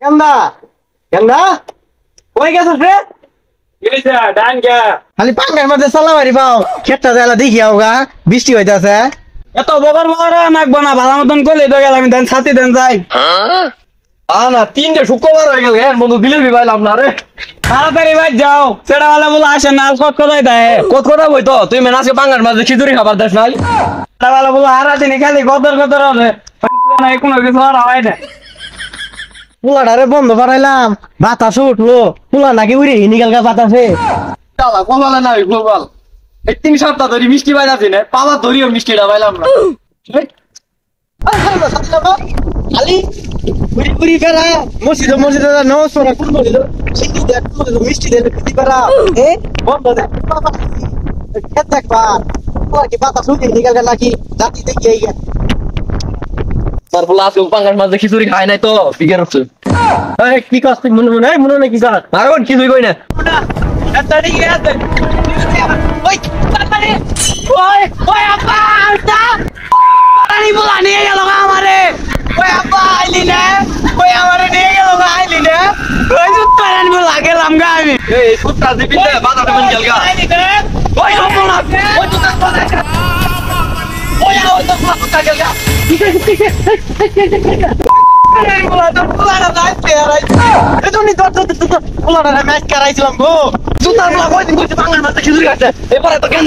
কেন্দা কেন্দা কই গেছস রে গেছে ডান কে খালি পাঙ্গার মধ্যে চালাবারি পাও খেতটা যাইলা দেখি আওগা বৃষ্টি হইতাছে এত বগর বগর নাকবো না ভালো মতন কইলে তো গেলাম দেন ছাতি দেন যাই না তিনটে শুক্রবার হয়ে গেল হ্যাঁ বন্ধু দিলে পাইলাম না রে তাড়াতাড়ি ভাই যাও সেটাওয়ালা বলে আসে না কত কোথায় দেয় কত কথা বই তো তুই মেন আজকে পাঙ্গার মাঝে খিচুড়ি খাবার দেস নাই সেটাওয়ালা বলে হারা দিনে খালি গদর গদর হবে কোনো কিছু আর হয় না পুলাটারে বন্ধ করাইলাম বাতাস উঠলো পুলা নাকি উড়ে হিনিকালকা বাতাসে চালা কমালে না গোপাল এই 3 সপ্তাহ ধরে মিষ্টি পাইলাছি না পাওয়া ধরিও মিষ্টিটা পাইলাম না খালি পুরি পুরি ফেরা মসজিদ মসজিদ নমস পড়া কোন মসজিদ সিদ্ধি দেখ মিষ্টি দেখ খুদি পারা এ বন্ধ দেখ খেত দেখবা কি বাতাস উঠে হিনিকালকা নাকি জাতি দেখি এই তারপর আজকে পাঙ্গার মাঝে খিচুড়ি খায় নাই তো বিজ্ঞান হচ্ছে কি কাজ তুই মনে মনে মনে কি কাজ আর কিছুই কই না এবারে তো কেন